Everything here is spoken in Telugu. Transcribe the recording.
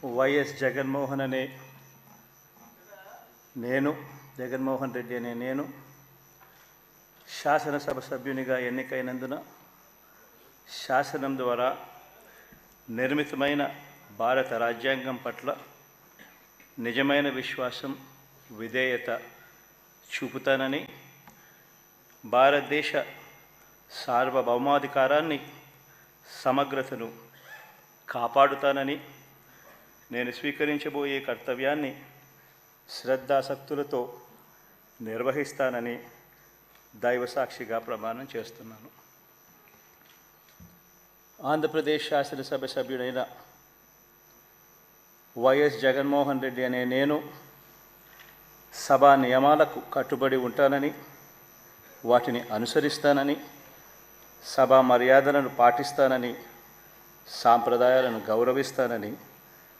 వైఎస్ జగన్మోహన్ అనే నేను జగన్మోహన్ రెడ్డి అనే నేను శాసనసభ సభ్యునిగా ఎన్నికైనందున శాసనం ద్వారా నిర్మితమైన భారత రాజ్యాంగం పట్ల నిజమైన విశ్వాసం విధేయత చూపుతానని, భారతదేశ సార్వభౌమాధికారాన్ని సమగ్రతను కాపాడుతానని, నేను స్వీకరించబోయే కర్తవ్యాన్ని శ్రద్ధాసక్తులతో నిర్వహిస్తానని దైవసాక్షిగా ప్రమాణం చేస్తున్నాను. ఆంధ్రప్రదేశ్ శాసనసభ సభ్యుడైన వైఎస్ జగన్మోహన్ రెడ్డి అనే నేను సభా నియమాలకు కట్టుబడి ఉంటానని, వాటిని అనుసరిస్తానని, సభా మర్యాదలను పాటిస్తానని, సాంప్రదాయాలను గౌరవిస్తానని